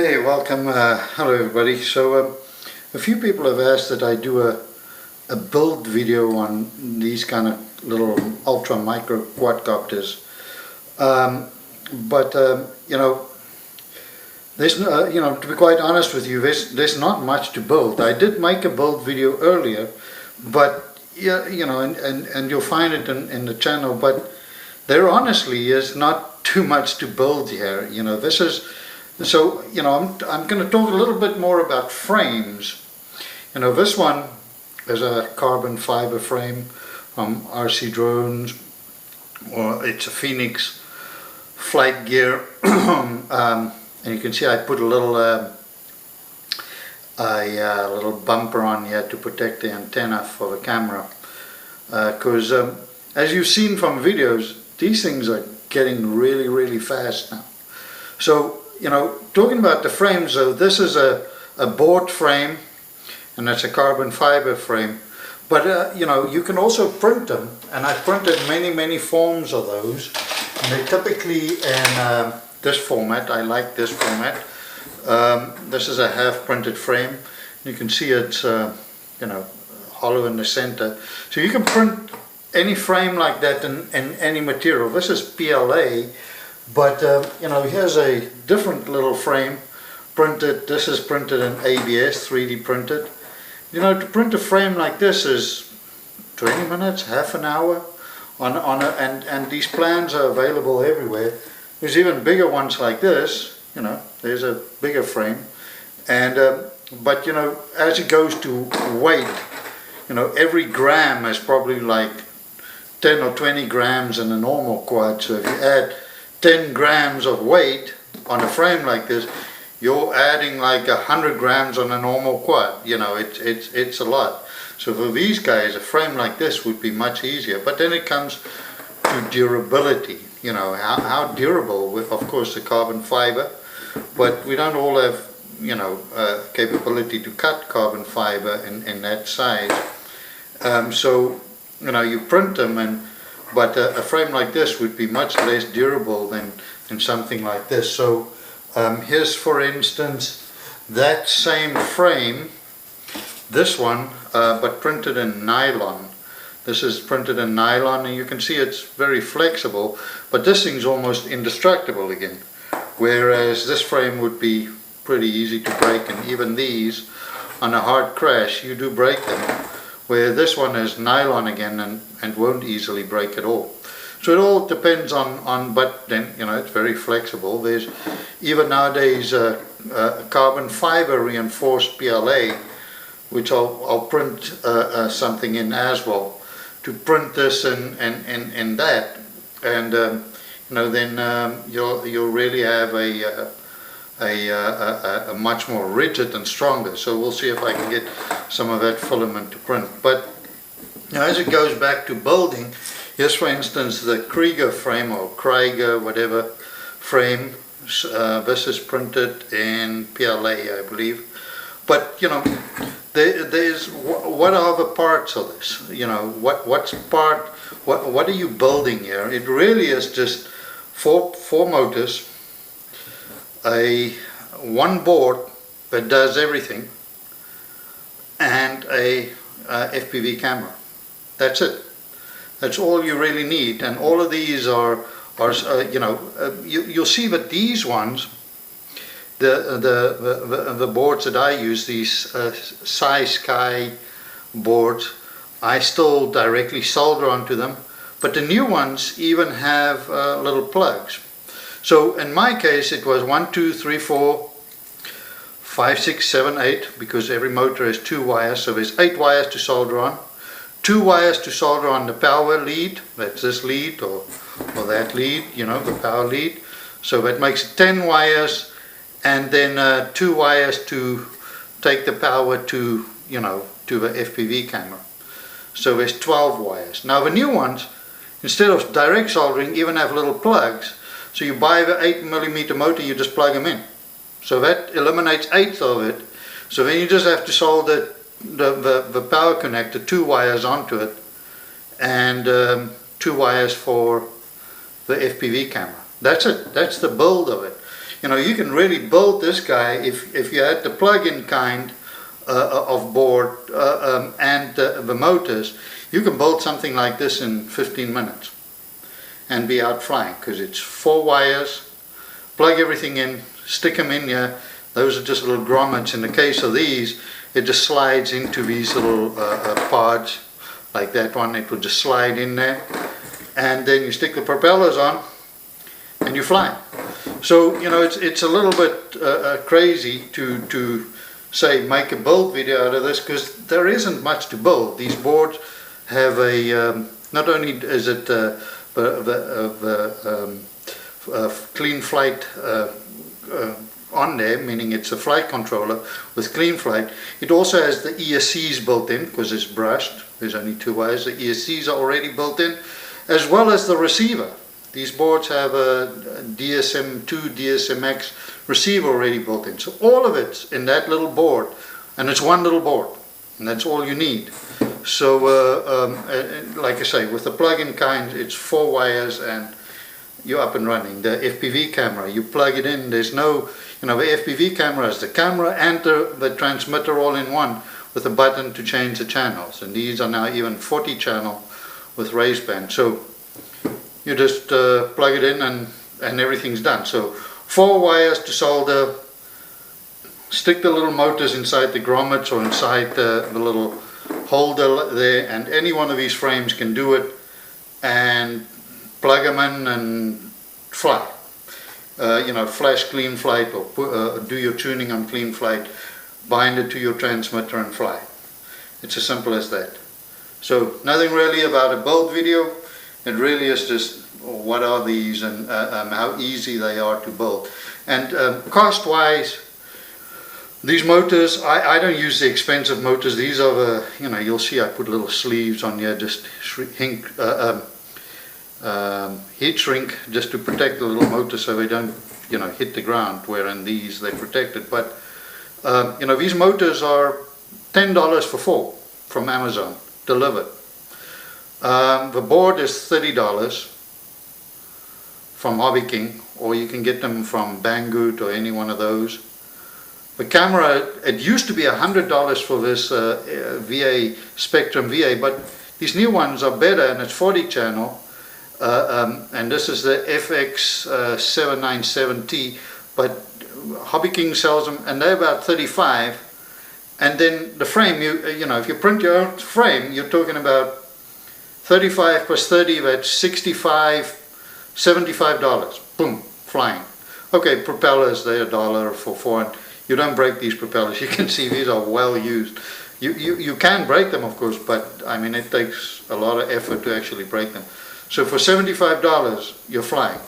Hey, welcome. Hello, everybody. So, a few people have asked that I do a build video on these kind of little ultra micro quadcopters. But there's to be quite honest with you, there's not much to build. I did make a build video earlier, but yeah, and you'll find it in the channel. But there honestly is not too much to build here. This is. So, I'm going to talk a little bit more about frames. This one is a carbon fiber frame from RC Drones, or it's a Phoenix flight gear. And you can see I put a little bumper on here to protect the antenna for the camera. Because as you've seen from videos, these things are getting really, really fast now. So, talking about the frames, so this is a board frame, and that's a carbon fiber frame. But, you can also print them, and I've printed many forms of those. And they're typically in this format. I like this format. This is a half printed frame. You can see it's, hollow in the center. So you can print any frame like that in any material. This is PLA. But, here's a different little frame printed. This is printed in ABS, 3D printed. To print a frame like this is 20 minutes, half an hour, and these plans are available everywhere. There's even bigger ones like this, there's a bigger frame. And, but, as it goes to weight, every gram is probably like 10 or 20 grams in a normal quad. So if you add 10 grams of weight on a frame like this, you're adding like 100 grams on a normal quad. It's a lot. So for these guys, a frame like this would be much easier. But then it comes to durability. How durable with, of course, the carbon fiber. But we don't all have, capability to cut carbon fiber in that size. So, you print them, but a frame like this would be much less durable than something like this. So here's, for instance, that same frame, this one, but printed in nylon. This is printed in nylon, and you can see it's very flexible, but this thing's almost indestructible again. Whereas this frame would be pretty easy to break, and even these, on a hard crash, you do break them. Where this one is nylon again and won't easily break at all. So it all depends on but then, it's very flexible. There's even nowadays carbon fiber reinforced PLA, which I'll print something in as well, to print this in that. And, then you'll really have a much more rigid and stronger. So we'll see if I can get some of that filament to print. But as it goes back to building, here's, for instance, the Krieger frame, or Krieger, whatever frame. This is printed in PLA, I believe. But there's what are the parts of this? What are you building here? It really is just four motors, one board that does everything, and a FPV camera. That's it. That's all you really need. And all of these are you'll see that these ones, the boards that I use, these SiSky boards, I still directly solder onto them. But the new ones even have little plugs. So in my case, it was 1, 2, 3, 4, 5, 6, 7, 8, because every motor has 2 wires, so there's 8 wires to solder on. 2 wires to solder on the power lead, that's this lead or that lead, the power lead. So that makes 10 wires, and then 2 wires to take the power to, to the FPV camera. So there's 12 wires. Now the new ones, instead of direct soldering, even have little plugs. So you buy the 8mm motor, you just plug them in. So that eliminates 8 of it. So then you just have to solder the power connector, 2 wires onto it, and 2 wires for the FPV camera. That's it. That's the build of it. you know, you can really build this guy if you had the plug-in kind of board and the motors. You can build something like this in 15 minutes and be out flying, because it's 4 wires, plug everything in, stick them in here. Those are just little grommets. In the case of these, it just slides into these little pods, like that one. It will just slide in there, and then you stick the propellers on and you fly. So, you know, it's a little bit crazy to say make a build video out of this, because there isn't much to build. These boards have a not only is it Clean Flight on there, meaning it's a flight controller with Clean Flight. It also has the ESCs built in, because it's brushed. There's only 2 wires. The ESCs are already built in, as well as the receiver. These boards have a DSM-2, DSM-X receiver already built in. So all of it's in that little board, and it's one little board, and that's all you need. So like I say, with the plug-in kind, it's 4 wires and you're up and running. The FPV camera, you plug it in, there's no, you know, the FPV camera is the camera and the transmitter all in one, with a button to change the channels. And these are now even 40 channel with raised band. So you just plug it in and everything's done. So 4 wires to solder, stick the little motors inside the grommets or inside the little holder there, and any one of these frames can do it, and plug them in and fly. You know, flash Clean Flight, or do your tuning on Clean Flight, bind it to your transmitter and fly. It's as simple as that. So nothing really about a build video. It really is just what are these and how easy they are to build. And cost-wise, these motors, I don't use the expensive motors. These are the, you know, you'll see I put little sleeves on here, just heat shrink, just to protect the little motor so they don't, you know, hit the ground, where in these they're protected. But you know, these motors are $10 for 4 from Amazon, delivered. The board is $30 from Hobby King, or you can get them from Banggood or any one of those. The camera, it used to be $100 for this VA, Spectrum VA, but these new ones are better, and it's 40 channel. And this is the FX797T, but Hobby King sells them, and they're about 35. And then the frame, you know, if you print your own frame, you're talking about 35 plus 30, that's 65, $75. Boom, flying. Okay, propellers, they're $1 for 4. And you don't break these propellers. You can see these are well used. You can break them, of course, but I mean, it takes a lot of effort to actually break them. So for $75, you're flying.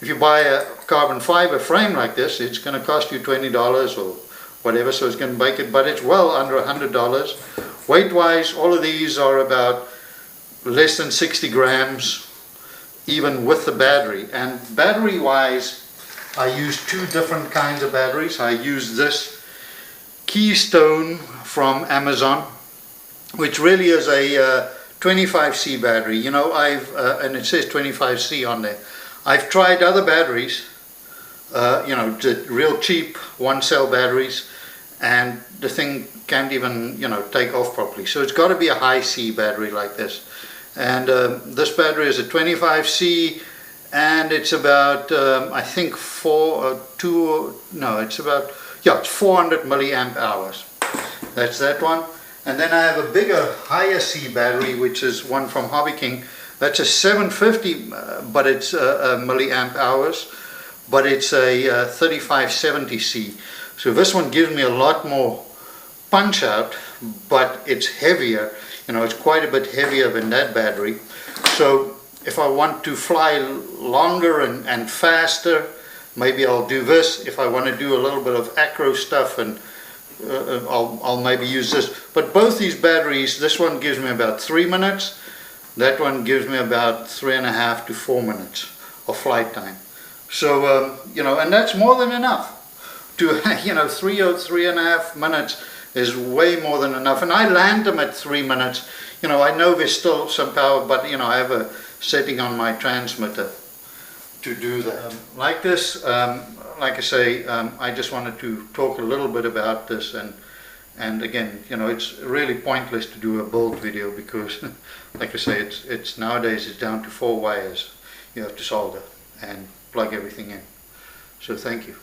If you buy a carbon fiber frame like this, it's going to cost you $20 or whatever, so it's going to make it, but it's well under $100. Weight-wise, all of these are about less than 60 grams, even with the battery. And battery-wise, I use 2 different kinds of batteries. I use this Keystone from Amazon, which really is a 25C battery. You know, and it says 25C on there. I've tried other batteries, you know, real cheap 1-cell batteries, and the thing can't even, you know, take off properly. So it's got to be a high C battery like this. And this battery is a 25C, and it's about, I think it's about, yeah, it's 400 milliamp hours. That's that one. And then I have a bigger, higher C battery, which is one from Hobby King. That's a 750, but it's milliamp hours, but it's a 3570C. So this one gives me a lot more punch out, but it's heavier. You know, it's quite a bit heavier than that battery. So if I want to fly longer and faster, maybe I'll do this. If I want to do a little bit of acro stuff, and I'll maybe use this. But both these batteries, this one gives me about 3 minutes. That one gives me about 3.5 to 4 minutes of flight time. So, you know, and that's more than enough. To, you know, 3 or 3.5 minutes is way more than enough. And I land them at 3 minutes. You know, I know there's still some power, but, you know, I have a setting on my transmitter to do that. Like this, like I say, I just wanted to talk a little bit about this, and again, you know, it's really pointless to do a build video because, like I say, it's nowadays it's down to 4 wires you have to solder and plug everything in. So thank you.